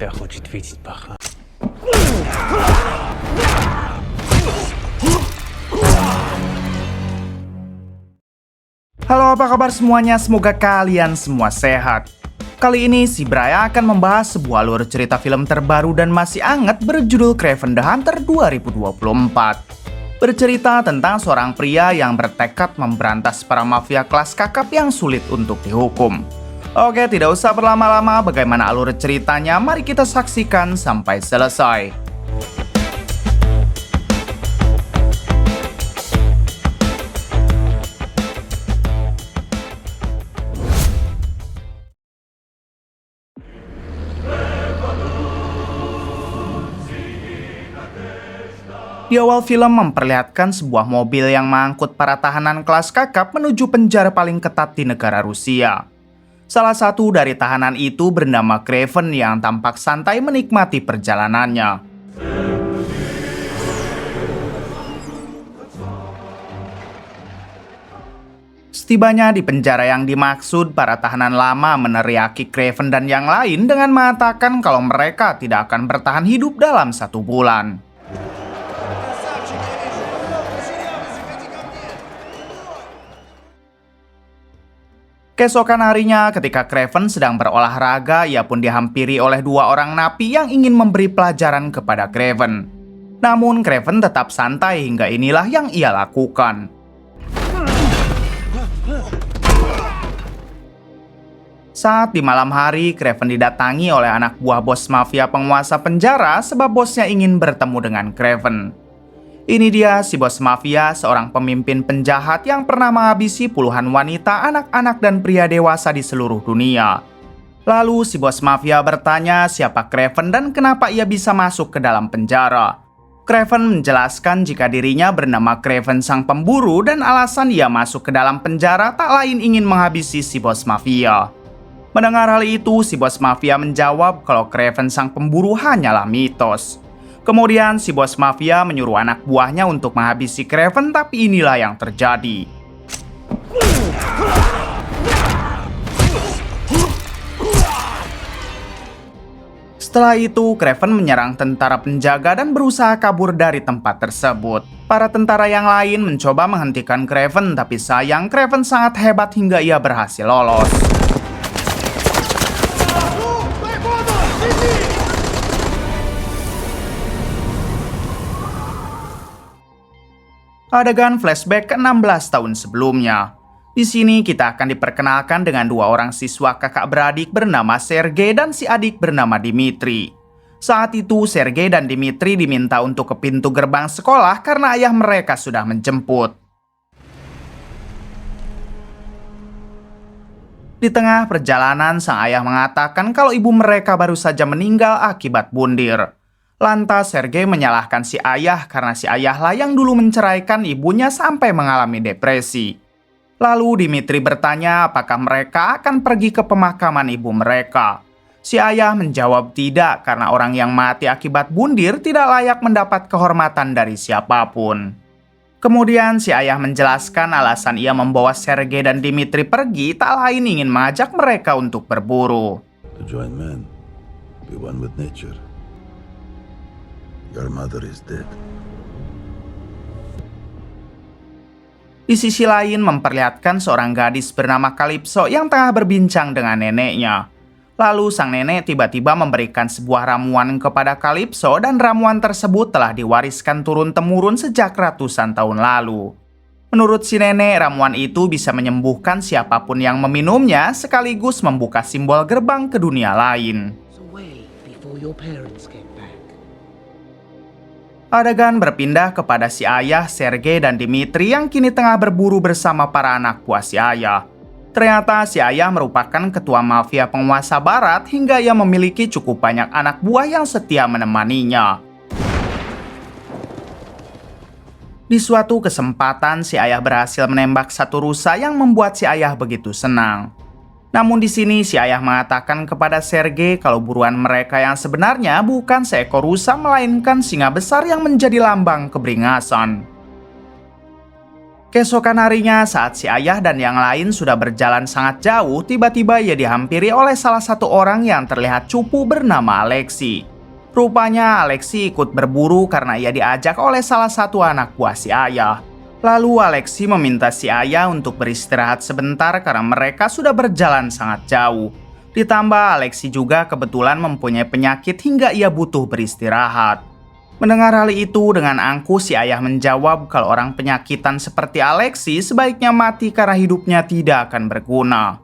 пер хочет видеть паха. Halo, apa kabar semuanya? Semoga kalian semua sehat. Kali ini si Braya akan membahas sebuah alur cerita film terbaru dan masih hangat berjudul Kraven the Hunter 2024. Bercerita tentang seorang pria yang bertekad memberantas para mafia kelas kakap yang sulit untuk dihukum. Oke, tidak usah berlama-lama, bagaimana alur ceritanya? Mari kita saksikan sampai selesai. Di awal film memperlihatkan sebuah mobil yang mengangkut para tahanan kelas kakap menuju penjara paling ketat di negara Rusia. Salah satu dari tahanan itu bernama Kraven yang tampak santai menikmati perjalanannya. Setibanya di penjara yang dimaksud, para tahanan lama meneriaki Kraven dan yang lain dengan mengatakan kalau mereka tidak akan bertahan hidup dalam 1 bulan. Keesokan harinya, ketika Kraven sedang berolahraga, ia pun dihampiri oleh 2 orang napi yang ingin memberi pelajaran kepada Kraven. Namun, Kraven tetap santai hingga inilah yang ia lakukan. Saat di malam hari, Kraven didatangi oleh anak buah bos mafia penguasa penjara sebab bosnya ingin bertemu dengan Kraven. Ini dia si bos mafia, seorang pemimpin penjahat yang pernah menghabisi puluhan wanita, anak-anak, dan pria dewasa di seluruh dunia. Lalu si bos mafia bertanya siapa Kraven dan kenapa ia bisa masuk ke dalam penjara. Kraven menjelaskan jika dirinya bernama Kraven sang pemburu dan alasan ia masuk ke dalam penjara tak lain ingin menghabisi si bos mafia. Mendengar hal itu, si bos mafia menjawab kalau Kraven sang pemburu hanyalah mitos. Kemudian si bos mafia menyuruh anak buahnya untuk menghabisi Kraven, tapi inilah yang terjadi. Setelah itu, Kraven menyerang tentara penjaga dan berusaha kabur dari tempat tersebut. Para tentara yang lain mencoba menghentikan Kraven, tapi sayang Kraven sangat hebat hingga ia berhasil lolos. Adegan flashback ke 16 tahun sebelumnya. Di sini kita akan diperkenalkan dengan 2 orang siswa kakak beradik bernama Sergei dan si adik bernama Dimitri. Saat itu Sergei dan Dimitri diminta untuk ke pintu gerbang sekolah karena ayah mereka sudah menjemput. Di tengah perjalanan, sang ayah mengatakan kalau ibu mereka baru saja meninggal akibat bundir. Lantas Sergei menyalahkan si ayah karena si ayahlah yang dulu menceraikan ibunya sampai mengalami depresi. Lalu Dimitri bertanya apakah mereka akan pergi ke pemakaman ibu mereka. Si ayah menjawab tidak karena orang yang mati akibat bundir tidak layak mendapat kehormatan dari siapapun. Kemudian si ayah menjelaskan alasan ia membawa Sergei dan Dimitri pergi tak lain ingin mengajak mereka untuk berburu. To join men, be one with nature. Your mother is dead. Di sisi lain memperlihatkan seorang gadis bernama Calypso yang tengah berbincang dengan neneknya. Lalu sang nenek tiba-tiba memberikan sebuah ramuan kepada Calypso dan ramuan tersebut telah diwariskan turun-temurun sejak ratusan tahun lalu. Menurut si nenek, ramuan itu bisa menyembuhkan siapapun yang meminumnya sekaligus membuka simbol gerbang ke dunia lain. Adegan berpindah kepada si ayah, Sergei dan Dimitri yang kini tengah berburu bersama para anak buah si ayah. Ternyata si ayah merupakan ketua mafia penguasa barat hingga ia memiliki cukup banyak anak buah yang setia menemaninya. Di suatu kesempatan, si ayah berhasil menembak satu rusa yang membuat si ayah begitu senang. Namun di sini si ayah mengatakan kepada Sergei kalau buruan mereka yang sebenarnya bukan seekor rusa melainkan singa besar yang menjadi lambang keberingasan. Keesokan harinya saat si ayah dan yang lain sudah berjalan sangat jauh, tiba-tiba ia dihampiri oleh salah satu orang yang terlihat cupu bernama Alexi. Rupanya Alexi ikut berburu karena ia diajak oleh salah satu anak buah si ayah. Lalu Alexi meminta si ayah untuk beristirahat sebentar karena mereka sudah berjalan sangat jauh. Ditambah Alexi juga kebetulan mempunyai penyakit hingga ia butuh beristirahat. Mendengar hal itu, dengan angkuh si ayah menjawab kalau orang penyakitan seperti Alexi sebaiknya mati karena hidupnya tidak akan berguna.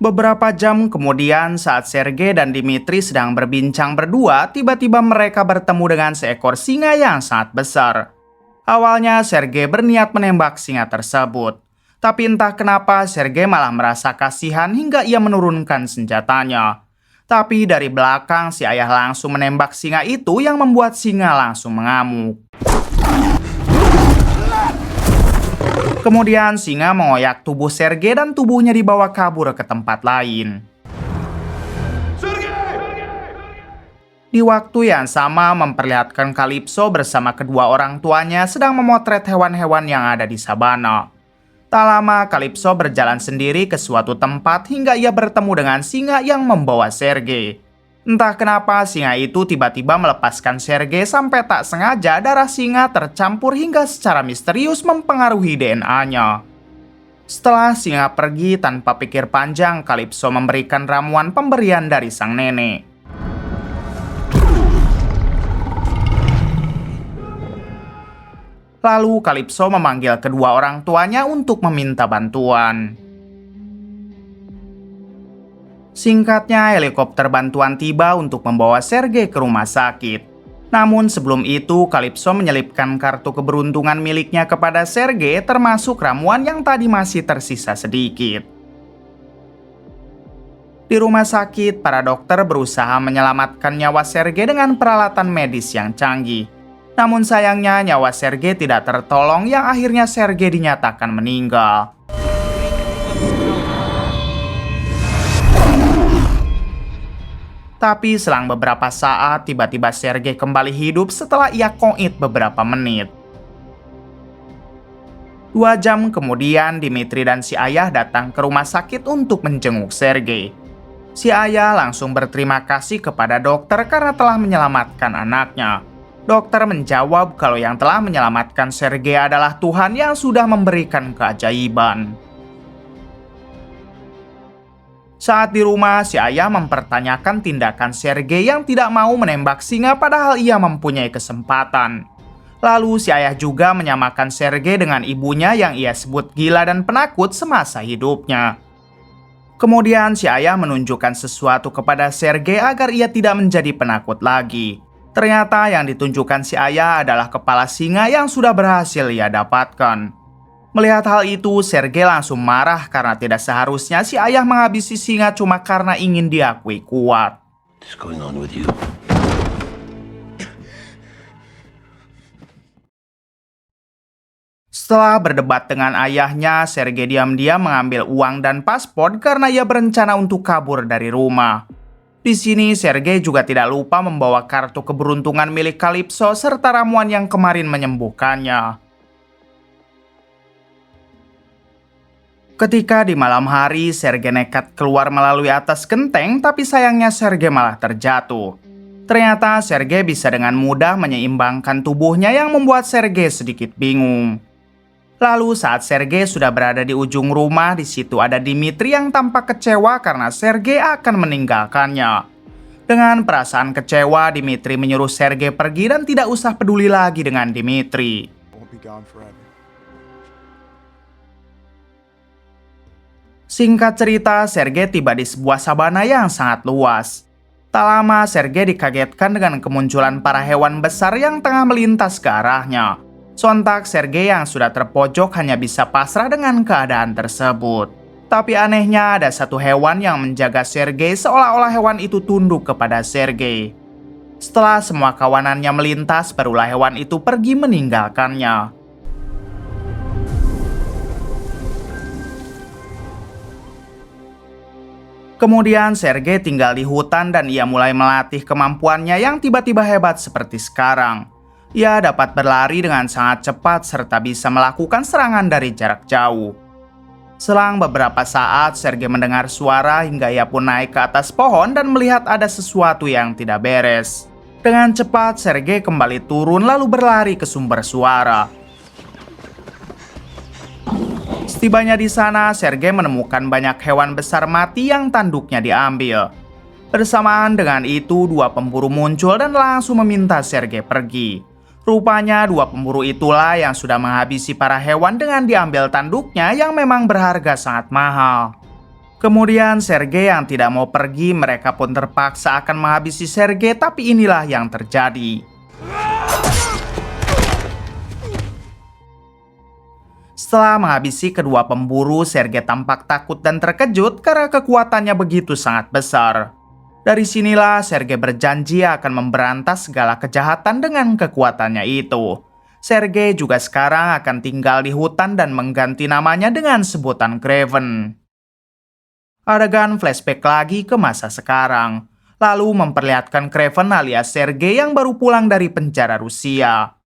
Beberapa jam kemudian saat Sergei dan Dimitri sedang berbincang berdua, tiba-tiba mereka bertemu dengan seekor singa yang sangat besar. Awalnya Sergei berniat menembak singa tersebut. Tapi entah kenapa Sergei malah merasa kasihan hingga ia menurunkan senjatanya. Tapi dari belakang si ayah langsung menembak singa itu yang membuat singa langsung mengamuk. Kemudian singa mengoyak tubuh Sergei dan tubuhnya dibawa kabur ke tempat lain. Di waktu yang sama memperlihatkan Calypso bersama kedua orang tuanya sedang memotret hewan-hewan yang ada di sabana. Tak lama, Calypso berjalan sendiri ke suatu tempat hingga ia bertemu dengan singa yang membawa Sergei. Entah kenapa singa itu tiba-tiba melepaskan Sergei sampai tak sengaja darah singa tercampur hingga secara misterius mempengaruhi DNA-nya. Setelah singa pergi tanpa pikir panjang, Calypso memberikan ramuan pemberian dari sang nenek. Lalu Calypso memanggil kedua orang tuanya untuk meminta bantuan. Singkatnya, helikopter bantuan tiba untuk membawa Sergei ke rumah sakit. Namun sebelum itu, Calypso menyelipkan kartu keberuntungan miliknya kepada Sergei, termasuk ramuan yang tadi masih tersisa sedikit. Di rumah sakit, para dokter berusaha menyelamatkan nyawa Sergei dengan peralatan medis yang canggih. Namun sayangnya nyawa Sergei tidak tertolong yang akhirnya Sergei dinyatakan meninggal. Tapi selang beberapa saat tiba-tiba Sergei kembali hidup setelah ia koit beberapa menit. 2 jam kemudian Dimitri dan si ayah datang ke rumah sakit untuk menjenguk Sergei. Si ayah langsung berterima kasih kepada dokter karena telah menyelamatkan anaknya. Dokter menjawab kalau yang telah menyelamatkan Sergei adalah Tuhan yang sudah memberikan keajaiban. Saat di rumah, si ayah mempertanyakan tindakan Sergei yang tidak mau menembak singa padahal ia mempunyai kesempatan. Lalu si ayah juga menyamakan Sergei dengan ibunya yang ia sebut gila dan penakut semasa hidupnya. Kemudian si ayah menunjukkan sesuatu kepada Sergei agar ia tidak menjadi penakut lagi. Ternyata yang ditunjukkan si ayah adalah kepala singa yang sudah berhasil ia dapatkan. Melihat hal itu, Sergei langsung marah karena tidak seharusnya si ayah menghabisi singa cuma karena ingin diakui kuat. What's going on with you? Setelah berdebat dengan ayahnya, Sergei diam-diam mengambil uang dan paspor karena ia berencana untuk kabur dari rumah. Di sini, Sergei juga tidak lupa membawa kartu keberuntungan milik Calypso serta ramuan yang kemarin menyembuhkannya. Ketika di malam hari, Sergei nekat keluar melalui atas genteng, tapi sayangnya Sergei malah terjatuh. Ternyata Sergei bisa dengan mudah menyeimbangkan tubuhnya yang membuat Sergei sedikit bingung. Lalu saat Sergei sudah berada di ujung rumah, di situ ada Dimitri yang tampak kecewa karena Sergei akan meninggalkannya. Dengan perasaan kecewa, Dimitri menyuruh Sergei pergi dan tidak usah peduli lagi dengan Dimitri. Singkat cerita, Sergei tiba di sebuah sabana yang sangat luas. Tak lama, Sergei dikagetkan dengan kemunculan para hewan besar yang tengah melintas ke arahnya. Sontak Sergei yang sudah terpojok hanya bisa pasrah dengan keadaan tersebut. Tapi anehnya ada satu hewan yang menjaga Sergei seolah-olah hewan itu tunduk kepada Sergei. Setelah semua kawanannya melintas, barulah hewan itu pergi meninggalkannya. Kemudian Sergei tinggal di hutan dan ia mulai melatih kemampuannya yang tiba-tiba hebat seperti sekarang. Ia dapat berlari dengan sangat cepat serta bisa melakukan serangan dari jarak jauh. Selang beberapa saat, Sergei mendengar suara hingga ia pun naik ke atas pohon dan melihat ada sesuatu yang tidak beres. Dengan cepat, Sergei kembali turun lalu berlari ke sumber suara. Setibanya di sana, Sergei menemukan banyak hewan besar mati yang tanduknya diambil. Bersamaan dengan itu, dua pemburu muncul dan langsung meminta Sergei pergi. Rupanya dua pemburu itulah yang sudah menghabisi para hewan dengan diambil tanduknya yang memang berharga sangat mahal. Kemudian Sergei yang tidak mau pergi, mereka pun terpaksa akan menghabisi Sergei, tapi inilah yang terjadi. Setelah menghabisi kedua pemburu, Sergei tampak takut dan terkejut karena kekuatannya begitu sangat besar. Dari sinilah Sergei berjanji akan memberantas segala kejahatan dengan kekuatannya itu. Sergei juga sekarang akan tinggal di hutan dan mengganti namanya dengan sebutan Kraven. Adegan flashback lagi ke masa sekarang, lalu memperlihatkan Kraven alias Sergei yang baru pulang dari penjara Rusia.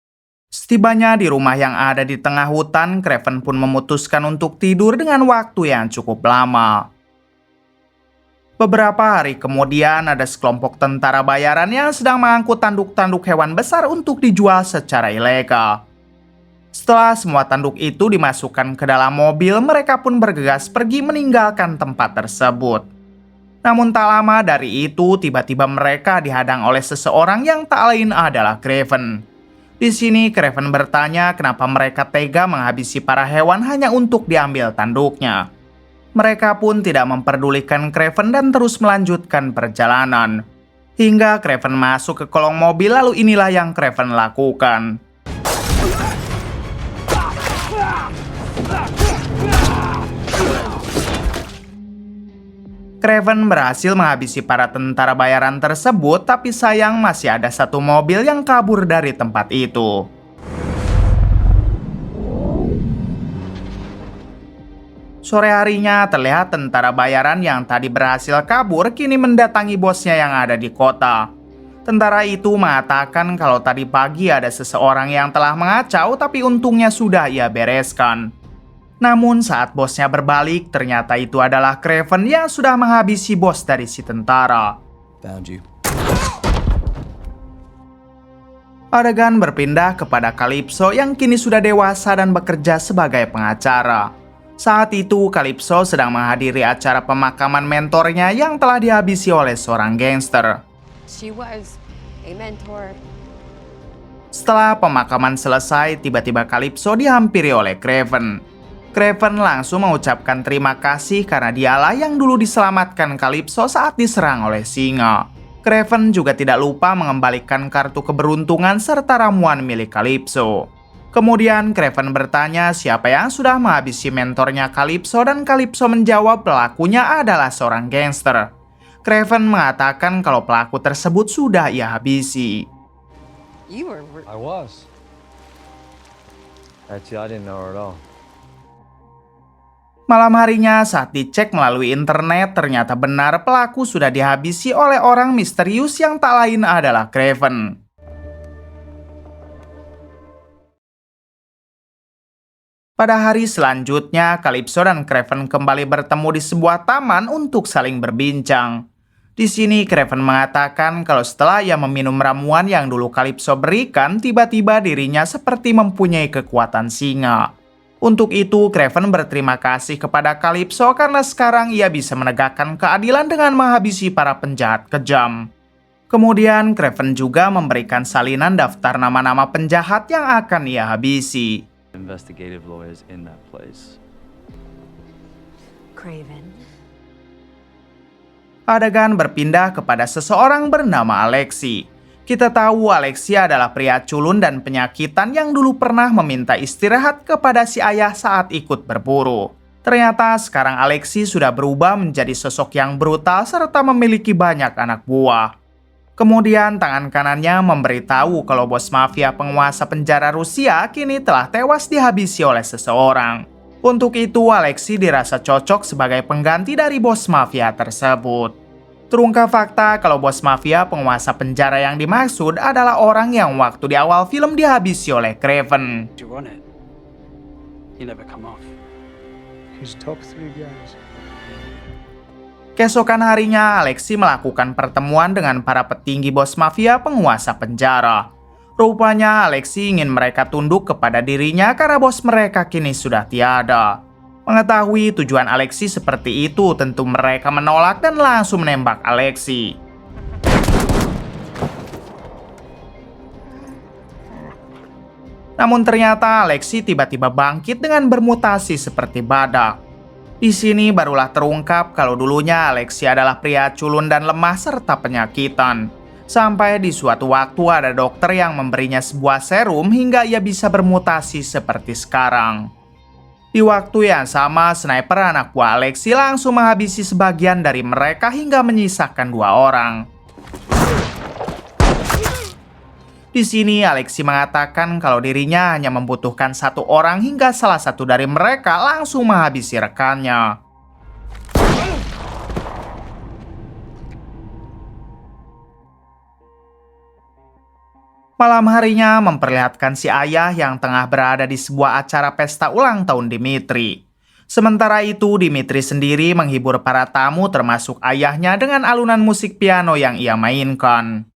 Setibanya di rumah yang ada di tengah hutan, Kraven pun memutuskan untuk tidur dengan waktu yang cukup lama. Beberapa hari kemudian ada sekelompok tentara bayaran yang sedang mengangkut tanduk-tanduk hewan besar untuk dijual secara ilegal. Setelah semua tanduk itu dimasukkan ke dalam mobil, mereka pun bergegas pergi meninggalkan tempat tersebut. Namun tak lama dari itu, tiba-tiba mereka dihadang oleh seseorang yang tak lain adalah Kraven. Di sini Kraven bertanya kenapa mereka tega menghabisi para hewan hanya untuk diambil tanduknya. Mereka pun tidak memperdulikan Kraven dan terus melanjutkan perjalanan. Hingga Kraven masuk ke kolong mobil, lalu inilah yang Kraven lakukan. Kraven berhasil menghabisi para tentara bayaran tersebut, tapi sayang masih ada satu mobil yang kabur dari tempat itu. Sore harinya terlihat tentara bayaran yang tadi berhasil kabur kini mendatangi bosnya yang ada di kota. Tentara itu mengatakan kalau tadi pagi ada seseorang yang telah mengacau tapi untungnya sudah ia bereskan. Namun saat bosnya berbalik ternyata itu adalah Kraven yang sudah menghabisi bos dari si tentara. Found you. Adegan berpindah kepada Calypso yang kini sudah dewasa dan bekerja sebagai pengacara. Saat itu, Calypso sedang menghadiri acara pemakaman mentornya yang telah dihabisi oleh seorang gangster. She was a mentor. Setelah pemakaman selesai, tiba-tiba Calypso dihampiri oleh Kraven. Kraven langsung mengucapkan terima kasih karena dialah yang dulu diselamatkan Calypso saat diserang oleh singa. Kraven juga tidak lupa mengembalikan kartu keberuntungan serta ramuan milik Calypso. Kemudian Kraven bertanya siapa yang sudah menghabisi mentornya Calypso dan Calypso menjawab pelakunya adalah seorang gangster. Kraven mengatakan kalau pelaku tersebut sudah ia habisi. You were I was. Actually, I didn't know her at all. Malam harinya saat dicek melalui internet ternyata benar pelaku sudah dihabisi oleh orang misterius yang tak lain adalah Kraven. Pada hari selanjutnya, Calypso dan Kraven kembali bertemu di sebuah taman untuk saling berbincang. Di sini Kraven mengatakan kalau setelah ia meminum ramuan yang dulu Calypso berikan, tiba-tiba dirinya seperti mempunyai kekuatan singa. Untuk itu, Kraven berterima kasih kepada Calypso karena sekarang ia bisa menegakkan keadilan dengan menghabisi para penjahat kejam. Kemudian, Kraven juga memberikan salinan daftar nama-nama penjahat yang akan ia habisi. Investigative lawyers in that place. Kraven. Adegan berpindah kepada seseorang bernama Alexi. Kita tahu Alexi adalah pria culun dan penyakitan yang dulu pernah meminta istirahat kepada si ayah saat ikut berburu. Ternyata sekarang Alexi sudah berubah menjadi sosok yang brutal serta memiliki banyak anak buah. Kemudian tangan kanannya memberitahu kalau bos mafia penguasa penjara Rusia kini telah tewas dihabisi oleh seseorang. Untuk itu, Alexei dirasa cocok sebagai pengganti dari bos mafia tersebut. Terungkap fakta kalau bos mafia penguasa penjara yang dimaksud adalah orang yang waktu di awal film dihabisi oleh Craven. You run it. You never come off. He's top 3 guys. Keesokan harinya, Alexei melakukan pertemuan dengan para petinggi bos mafia penguasa penjara. Rupanya Alexei ingin mereka tunduk kepada dirinya karena bos mereka kini sudah tiada. Mengetahui tujuan Alexei seperti itu, tentu mereka menolak dan langsung menembak Alexei. Namun ternyata Alexei tiba-tiba bangkit dengan bermutasi seperti badak. Di sini barulah terungkap kalau dulunya Alexei adalah pria culun dan lemah serta penyakitan. Sampai di suatu waktu ada dokter yang memberinya sebuah serum hingga ia bisa bermutasi seperti sekarang. Di waktu yang sama, sniper anak buah Alexei langsung menghabisi sebagian dari mereka hingga menyisakan 2 orang. Di sini Alexei mengatakan kalau dirinya hanya membutuhkan 1 orang hingga salah satu dari mereka langsung menghabisi rekannya. Malam harinya memperlihatkan si ayah yang tengah berada di sebuah acara pesta ulang tahun Dimitri. Sementara itu, Dimitri sendiri menghibur para tamu termasuk ayahnya dengan alunan musik piano yang ia mainkan.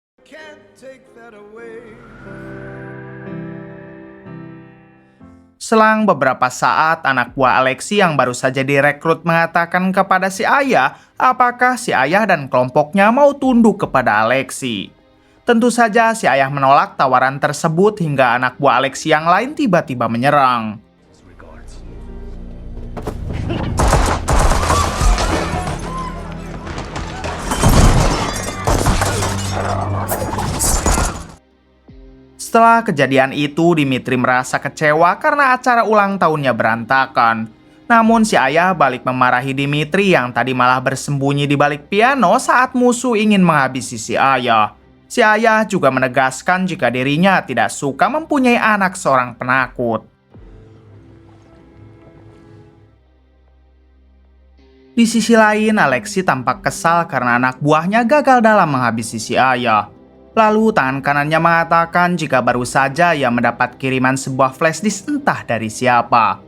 Selang beberapa saat, anak buah Alexei yang baru saja direkrut mengatakan kepada si ayah apakah si ayah dan kelompoknya mau tunduk kepada Alexei. Tentu saja si ayah menolak tawaran tersebut hingga anak buah Alexei yang lain tiba-tiba menyerang. Setelah kejadian itu, Dimitri merasa kecewa karena acara ulang tahunnya berantakan. Namun si ayah balik memarahi Dimitri yang tadi malah bersembunyi di balik piano saat musuh ingin menghabisi si ayah. Si ayah juga menegaskan jika dirinya tidak suka mempunyai anak seorang penakut. Di sisi lain, Alexei tampak kesal karena anak buahnya gagal dalam menghabisi si ayah. Lalu tangan kanannya mengatakan jika baru saja ia mendapat kiriman sebuah flashdisk entah dari siapa.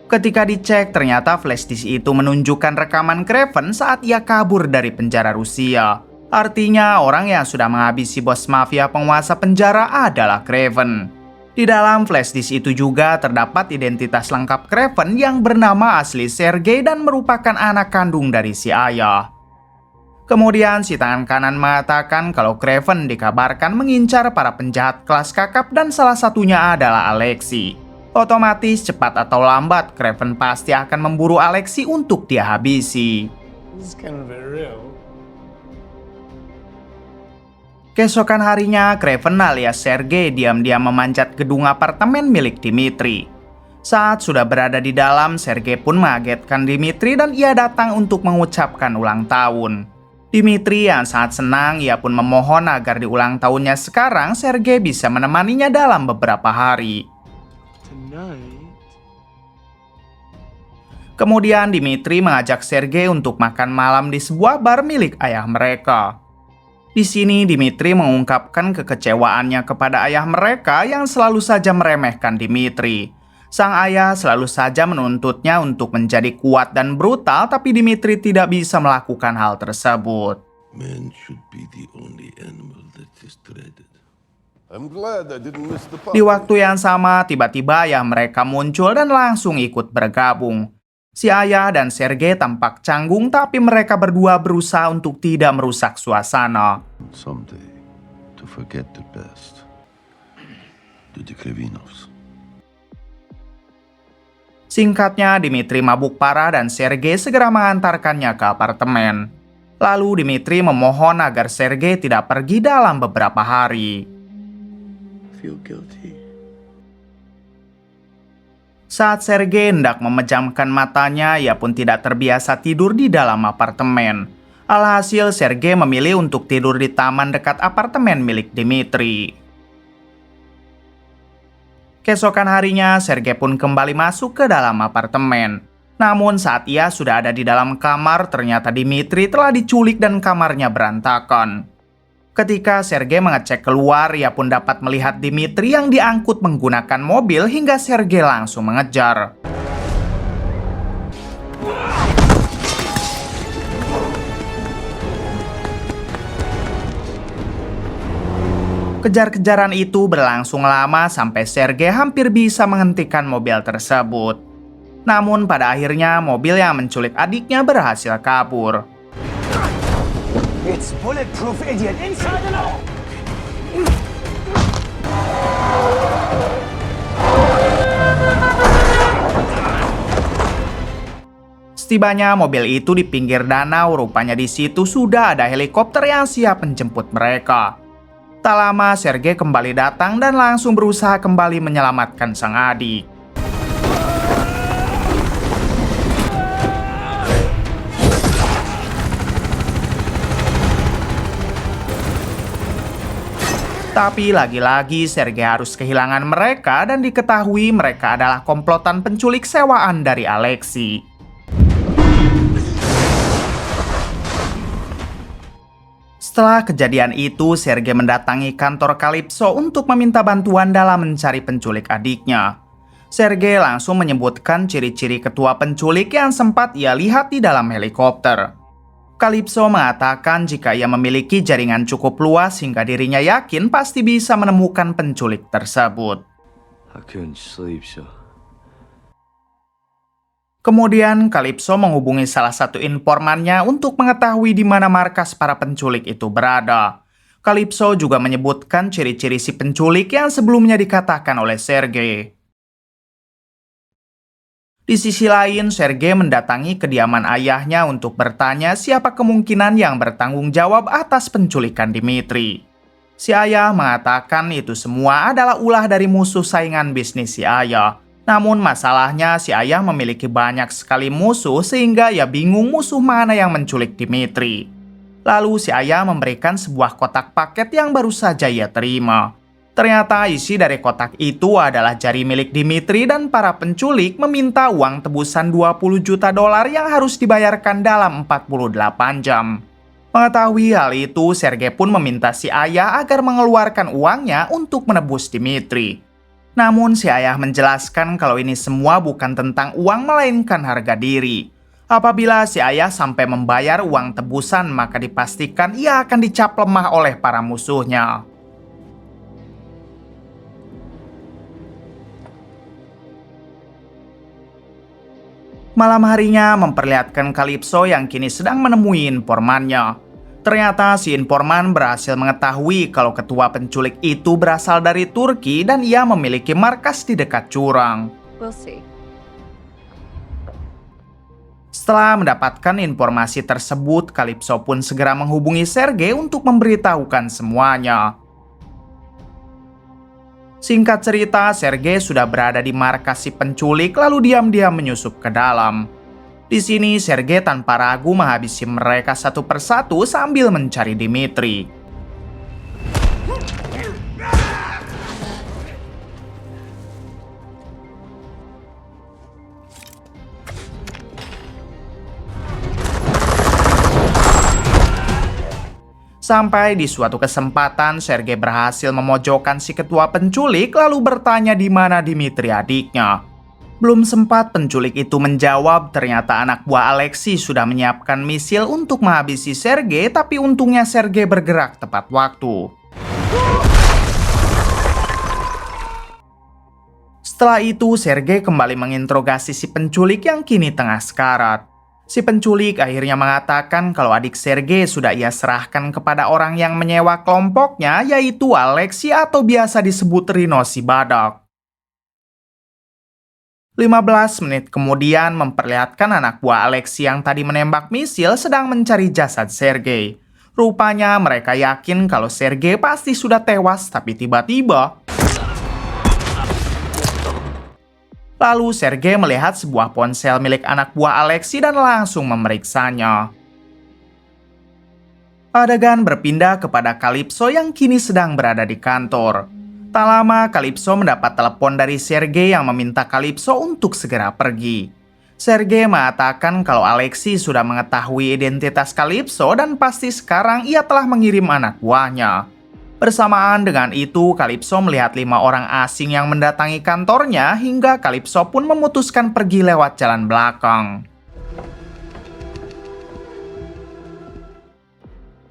Ketika dicek, ternyata flashdisk itu menunjukkan rekaman Craven saat ia kabur dari penjara Rusia. Artinya orang yang sudah menghabisi bos mafia penguasa penjara adalah Craven. Di dalam flashdisk itu juga terdapat identitas lengkap Craven yang bernama asli Sergei dan merupakan anak kandung dari si ayah. Kemudian si tangan kanan mengatakan kalau Craven dikabarkan mengincar para penjahat kelas kakap dan salah satunya adalah Alexei. Otomatis cepat atau lambat Craven pasti akan memburu Alexei untuk dia habisi. This is kind of real. Keesokan harinya, Craven alias Sergei diam-diam memanjat gedung apartemen milik Dimitri. Saat sudah berada di dalam, Sergei pun mengagetkan Dimitri dan ia datang untuk mengucapkan ulang tahun. Dimitri yang sangat senang, ia pun memohon agar di ulang tahunnya sekarang Sergei bisa menemaninya dalam beberapa hari. Tonight. Kemudian Dimitri mengajak Sergei untuk makan malam di sebuah bar milik ayah mereka. Di sini Dimitri mengungkapkan kekecewaannya kepada ayah mereka yang selalu saja meremehkan Dimitri. Sang ayah selalu saja menuntutnya untuk menjadi kuat dan brutal, tapi Dimitri tidak bisa melakukan hal tersebut. Man should be the only animal that is dreaded. I'm glad I didn't miss the Di waktu yang sama, tiba-tiba ayah mereka muncul dan langsung ikut bergabung. Si ayah dan Sergei tampak canggung, tapi mereka berdua berusaha untuk tidak merusak suasana. Someday, to forget the past. To the Krevinovs. Singkatnya, Dimitri mabuk parah dan Sergei segera mengantarkannya ke apartemen. Lalu Dimitri memohon agar Sergei tidak pergi dalam beberapa hari. Feel guilty. Saat Sergei hendak memejamkan matanya, ia pun tidak terbiasa tidur di dalam apartemen. Alhasil, Sergei memilih untuk tidur di taman dekat apartemen milik Dimitri. Keesokan harinya, Sergei pun kembali masuk ke dalam apartemen. Namun saat ia sudah ada di dalam kamar, ternyata Dimitri telah diculik dan kamarnya berantakan. Ketika Sergei mengecek keluar, ia pun dapat melihat Dimitri yang diangkut menggunakan mobil hingga Sergei langsung mengejar. Kejar-kejaran itu berlangsung lama sampai Sergei hampir bisa menghentikan mobil tersebut. Namun pada akhirnya mobil yang menculik adiknya berhasil kabur. It's bulletproof, idiot! Inside and out! Setibanya mobil itu di pinggir danau, rupanya di situ sudah ada helikopter yang siap menjemput mereka. Tak lama Sergei kembali datang dan langsung berusaha kembali menyelamatkan sang adik. Tapi lagi-lagi Sergei harus kehilangan mereka dan diketahui mereka adalah komplotan penculik sewaan dari Alexei. Setelah kejadian itu, Sergei mendatangi kantor Calypso untuk meminta bantuan dalam mencari penculik adiknya. Sergei langsung menyebutkan ciri-ciri ketua penculik yang sempat ia lihat di dalam helikopter. Calypso mengatakan jika ia memiliki jaringan cukup luas hingga dirinya yakin pasti bisa menemukan penculik tersebut. I couldn't sleep, so... Kemudian Calypso menghubungi salah satu informannya untuk mengetahui di mana markas para penculik itu berada. Calypso juga menyebutkan ciri-ciri si penculik yang sebelumnya dikatakan oleh Sergei. Di sisi lain, Sergei mendatangi kediaman ayahnya untuk bertanya siapa kemungkinan yang bertanggung jawab atas penculikan Dimitri. Si ayah mengatakan itu semua adalah ulah dari musuh saingan bisnis si ayah. Namun masalahnya si ayah memiliki banyak sekali musuh sehingga ia bingung musuh mana yang menculik Dimitri. Lalu si ayah memberikan sebuah kotak paket yang baru saja ia terima. Ternyata isi dari kotak itu adalah jari milik Dimitri dan para penculik meminta uang tebusan $20 juta yang harus dibayarkan dalam 48 jam. Mengetahui hal itu, Sergei pun meminta si ayah agar mengeluarkan uangnya untuk menebus Dimitri. Namun si ayah menjelaskan kalau ini semua bukan tentang uang melainkan harga diri. Apabila si ayah sampai membayar uang tebusan, maka dipastikan ia akan dicap lemah oleh para musuhnya. Malam harinya memperlihatkan Calypso yang kini sedang menemui informannya. Ternyata si informan berhasil mengetahui kalau ketua penculik itu berasal dari Turki dan ia memiliki markas di dekat jurang. We'll see. Setelah mendapatkan informasi tersebut, Calypso pun segera menghubungi Sergei untuk memberitahukan semuanya. Singkat cerita, Sergei sudah berada di markas si penculik lalu diam-diam menyusup ke dalam. Di sini Sergei tanpa ragu menghabisi mereka satu persatu sambil mencari Dimitri. Sampai di suatu kesempatan, Sergei berhasil memojokkan si ketua penculik lalu bertanya di mana Dimitri adiknya. Belum sempat penculik itu menjawab, ternyata anak buah Alexei sudah menyiapkan misil untuk menghabisi Sergei, tapi untungnya Sergei bergerak tepat waktu. Setelah itu, Sergei kembali menginterogasi si penculik yang kini tengah sekarat. Si penculik akhirnya mengatakan kalau adik Sergei sudah ia serahkan kepada orang yang menyewa kelompoknya, yaitu Alexei atau biasa disebut Rino si Badak. 15 menit kemudian memperlihatkan anak buah Alexei yang tadi menembak misil sedang mencari jasad Sergei. Rupanya mereka yakin kalau Sergei pasti sudah tewas, tapi tiba-tiba lalu Sergei melihat sebuah ponsel milik anak buah Alexei dan langsung memeriksanya. Adegan berpindah kepada Calypso yang kini sedang berada di kantor. Tak lama, Calypso mendapat telepon dari Sergei yang meminta Calypso untuk segera pergi. Sergei mengatakan kalau Alexei sudah mengetahui identitas Calypso dan pasti sekarang ia telah mengirim anak buahnya. Bersamaan dengan itu, Calypso melihat 5 orang asing yang mendatangi kantornya hingga Calypso pun memutuskan pergi lewat jalan belakang.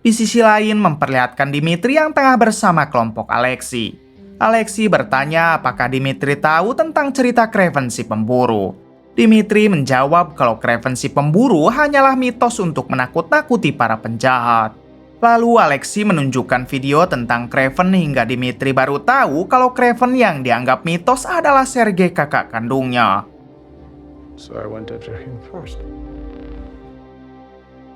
Di sisi lain memperlihatkan Dimitri yang tengah bersama kelompok Alexei. Alexei bertanya apakah Dimitri tahu tentang cerita Kraven si pemburu. Dimitri menjawab kalau Kraven si pemburu hanyalah mitos untuk menakut-nakuti para penjahat. Lalu Alexei menunjukkan video tentang Kraven hingga Dimitri baru tahu kalau Kraven yang dianggap mitos adalah Sergei kakak kandungnya. So I went after him first.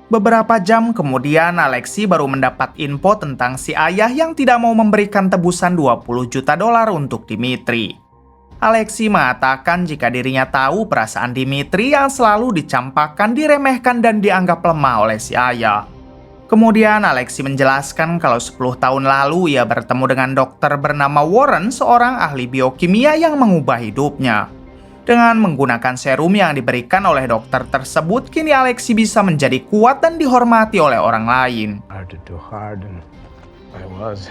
Beberapa jam kemudian, Alexei baru mendapat info tentang si ayah yang tidak mau memberikan tebusan $20 juta untuk Dimitri. Alexei mengatakan jika dirinya tahu perasaan Dimitri yang selalu dicampakkan, diremehkan, dan dianggap lemah oleh si ayah. Kemudian Alexei menjelaskan kalau 10 tahun lalu ia bertemu dengan dokter bernama Warren, seorang ahli biokimia yang mengubah hidupnya. Dengan menggunakan serum yang diberikan oleh dokter tersebut, kini Alexei bisa menjadi kuat dan dihormati oleh orang lain. Harder to harden. I was.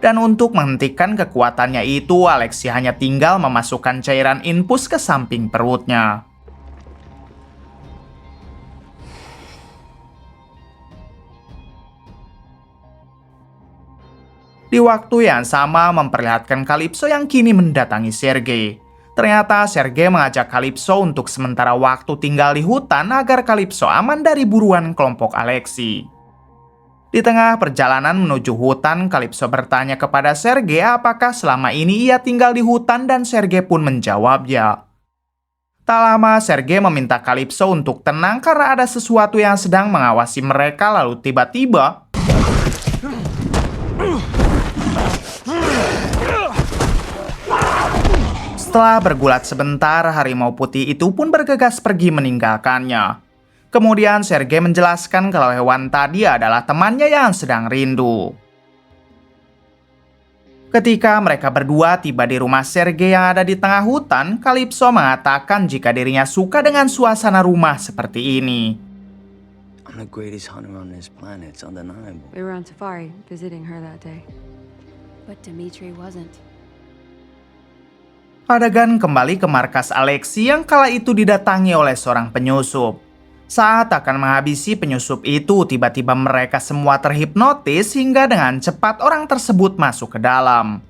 Dan untuk menghentikan kekuatannya itu, Alexei hanya tinggal memasukkan cairan infus ke samping perutnya. Di waktu yang sama memperlihatkan Calypso yang kini mendatangi Sergei. Ternyata Sergei mengajak Calypso untuk sementara waktu tinggal di hutan agar Calypso aman dari buruan kelompok Alexei. Di tengah perjalanan menuju hutan, Calypso bertanya kepada Sergei apakah selama ini ia tinggal di hutan dan Sergei pun menjawabnya. Tak lama Sergei meminta Calypso untuk tenang karena ada sesuatu yang sedang mengawasi mereka, lalu tiba-tiba setelah bergulat sebentar, harimau putih itu pun bergegas pergi meninggalkannya. Kemudian Sergei menjelaskan kalau hewan tadi adalah temannya yang sedang rindu. Ketika mereka berdua tiba di rumah Sergei yang ada di tengah hutan, Calypso mengatakan jika dirinya suka dengan suasana rumah seperti ini. I'm the greatest hunter on this planet. It's undeniable. We were on safari visiting her that day. But Dimitri wasn't. Adegan kembali ke markas Alexei yang kala itu didatangi oleh seorang penyusup. Saat akan menghabisi penyusup itu, tiba-tiba mereka semua terhipnotis hingga dengan cepat orang tersebut masuk ke dalam.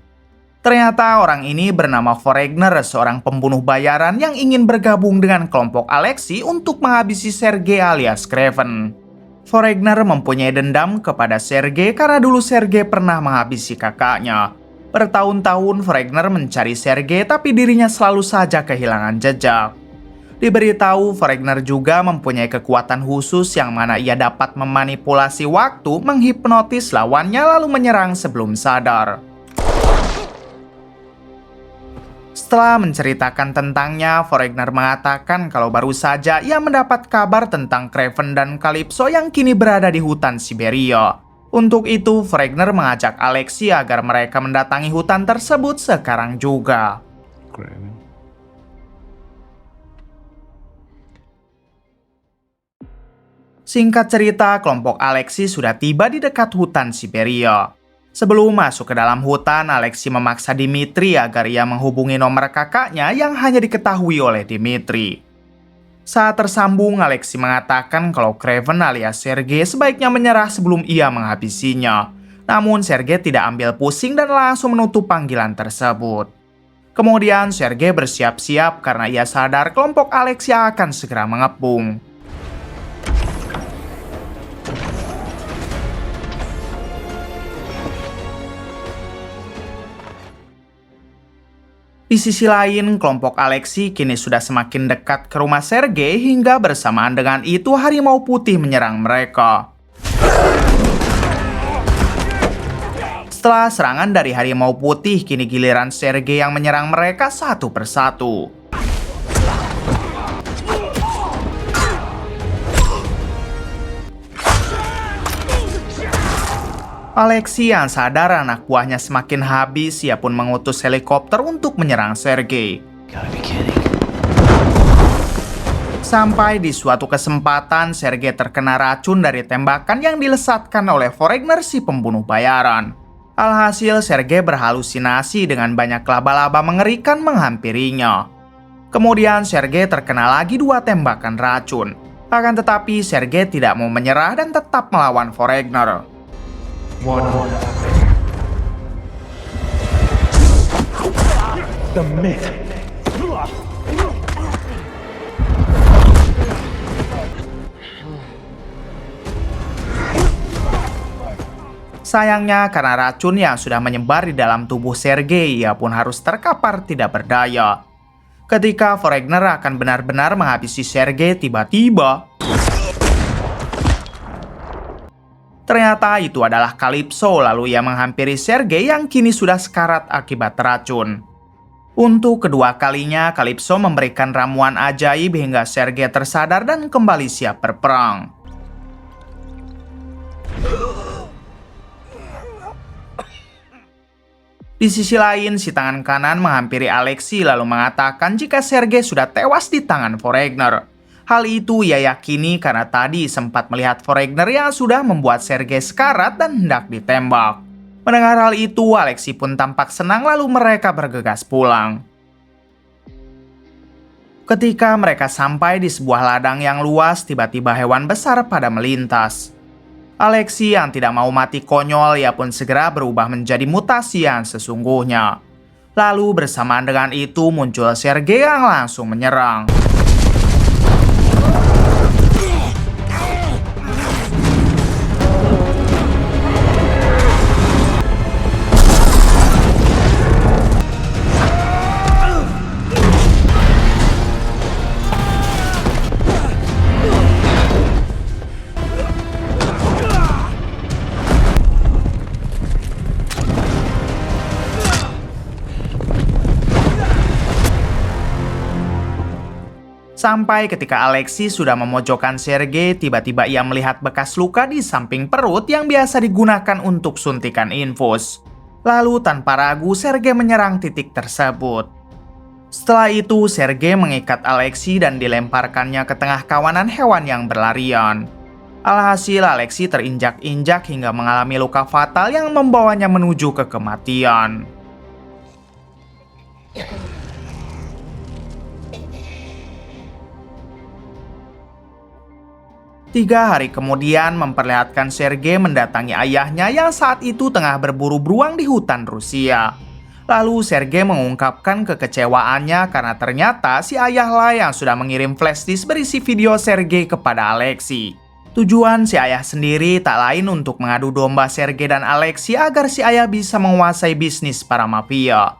Ternyata orang ini bernama Foregner, seorang pembunuh bayaran yang ingin bergabung dengan kelompok Alexei untuk menghabisi Sergei alias Kraven. Foregner mempunyai dendam kepada Sergei karena dulu Sergei pernah menghabisi kakaknya. Bertahun-tahun Foregner mencari Sergei tapi dirinya selalu saja kehilangan jejak. Diberitahu Foregner juga mempunyai kekuatan khusus yang mana ia dapat memanipulasi waktu, menghipnotis lawannya lalu menyerang sebelum sadar. Setelah menceritakan tentangnya, Foregner mengatakan kalau baru saja ia mendapat kabar tentang Kraven dan Calypso yang kini berada di hutan Siberia. Untuk itu, Foregner mengajak Alexei agar mereka mendatangi hutan tersebut sekarang juga. Kraven. Singkat cerita, kelompok Alexei sudah tiba di dekat hutan Siberia. Sebelum masuk ke dalam hutan, Alexei memaksa Dimitri agar ia menghubungi nomor kakaknya yang hanya diketahui oleh Dimitri. Saat tersambung, Alexei mengatakan kalau Kraven alias Sergei sebaiknya menyerah sebelum ia menghabisinya. Namun Sergei tidak ambil pusing dan langsung menutup panggilan tersebut. Kemudian Sergei bersiap-siap karena ia sadar kelompok Alexei akan segera mengepung. Di sisi lain, kelompok Alexei kini sudah semakin dekat ke rumah Sergei hingga bersamaan dengan itu harimau putih menyerang mereka. Setelah serangan dari harimau putih, kini giliran Sergei yang menyerang mereka satu persatu. Alexei yang sadar anak buahnya semakin habis, ia pun mengutus helikopter untuk menyerang Sergei. Gotta be kidding. Sampai di suatu kesempatan, Sergei terkena racun dari tembakan yang dilesatkan oleh Foreigner si pembunuh bayaran. Alhasil, Sergei berhalusinasi dengan banyak laba-laba mengerikan menghampirinya. Kemudian, Sergei terkena lagi 2 tembakan racun. Akan tetapi, Sergei tidak mau menyerah dan tetap melawan Foreigner. The myth. Sayangnya, karena racun yang sudah menyebar di dalam tubuh Sergei, ia pun harus terkapar tidak berdaya. Ketika Foreigner akan benar-benar menghabisi Sergei, tiba-tiba ternyata itu adalah Calypso, lalu ia menghampiri Sergei yang kini sudah sekarat akibat racun. Untuk kedua kalinya, Calypso memberikan ramuan ajaib hingga Sergei tersadar dan kembali siap berperang. Di sisi lain, si tangan kanan menghampiri Alexei lalu mengatakan jika Sergei sudah tewas di tangan Foreigner. Hal itu ia yakini karena tadi sempat melihat Foreigner yang sudah membuat Sergei sekarat dan hendak ditembak. Mendengar hal itu, Alexei pun tampak senang lalu mereka bergegas pulang. Ketika mereka sampai di sebuah ladang yang luas, tiba-tiba hewan besar pada melintas. Alexei yang tidak mau mati konyol, ia pun segera berubah menjadi mutasi yang sesungguhnya. Lalu bersamaan dengan itu muncul Sergei yang langsung menyerang. Sampai ketika Alexei sudah memojokkan Sergei, tiba-tiba ia melihat bekas luka di samping perut yang biasa digunakan untuk suntikan infus. Lalu tanpa ragu, Sergei menyerang titik tersebut. Setelah itu, Sergei mengikat Alexei dan dilemparkannya ke tengah kawanan hewan yang berlarian. Alhasil, Alexei terinjak-injak hingga mengalami luka fatal yang membawanya menuju ke kematian. Tiga hari kemudian memperlihatkan Sergei mendatangi ayahnya yang saat itu tengah berburu beruang di hutan Rusia. Lalu Sergei mengungkapkan kekecewaannya karena ternyata si ayahlah yang sudah mengirim flashdisk berisi video Sergei kepada Alexei. Tujuan si ayah sendiri tak lain untuk mengadu domba Sergei dan Alexei agar si ayah bisa menguasai bisnis para mafia.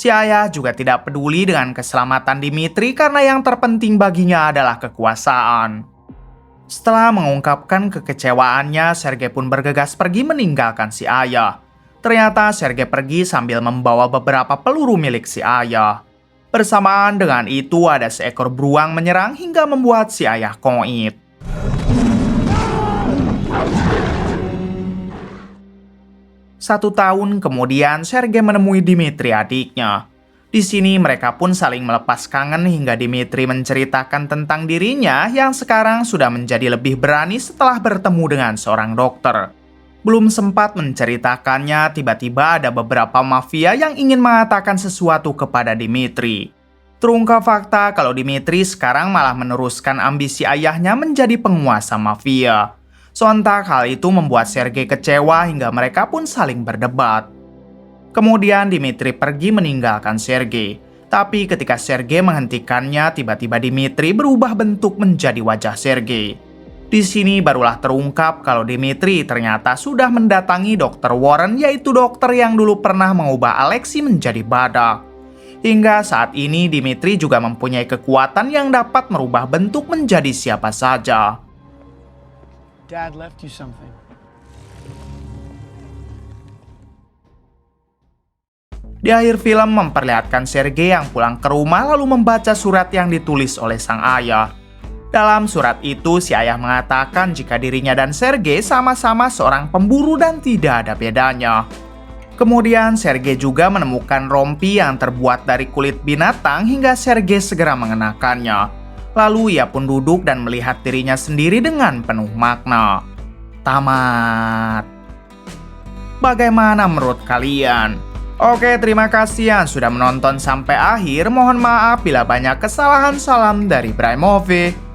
Si ayah juga tidak peduli dengan keselamatan Dmitri karena yang terpenting baginya adalah kekuasaan. Setelah mengungkapkan kekecewaannya, Sergei pun bergegas pergi meninggalkan si ayah. Ternyata Sergei pergi sambil membawa beberapa peluru milik si ayah. Bersamaan dengan itu ada seekor beruang menyerang hingga membuat si ayah koit. Satu tahun kemudian, Sergei menemui Dmitri adiknya. Di sini mereka pun saling melepas kangen hingga Dmitri menceritakan tentang dirinya yang sekarang sudah menjadi lebih berani setelah bertemu dengan seorang dokter. Belum sempat menceritakannya, tiba-tiba ada beberapa mafia yang ingin mengatakan sesuatu kepada Dmitri. Terungkap fakta kalau Dmitri sekarang malah meneruskan ambisi ayahnya menjadi penguasa mafia. Sontak hal itu membuat Sergei kecewa hingga mereka pun saling berdebat. Kemudian Dmitri pergi meninggalkan Sergei. Tapi ketika Sergei menghentikannya, tiba-tiba Dmitri berubah bentuk menjadi wajah Sergei. Di sini barulah terungkap kalau Dmitri ternyata sudah mendatangi Dr. Warren, yaitu dokter yang dulu pernah mengubah Alexei menjadi badak. Hingga saat ini Dmitri juga mempunyai kekuatan yang dapat merubah bentuk menjadi siapa saja. Dad left you something. Di akhir film memperlihatkan Sergei yang pulang ke rumah lalu membaca surat yang ditulis oleh sang ayah. Dalam surat itu, si ayah mengatakan jika dirinya dan Sergei sama-sama seorang pemburu dan tidak ada bedanya. Kemudian Sergei juga menemukan rompi yang terbuat dari kulit binatang hingga Sergei segera mengenakannya. Lalu ia pun duduk dan melihat dirinya sendiri dengan penuh makna. Tamat. Bagaimana menurut kalian? Oke, terima kasih yang sudah menonton sampai akhir. Mohon maaf bila banyak kesalahan. Salam dari Bray Movie.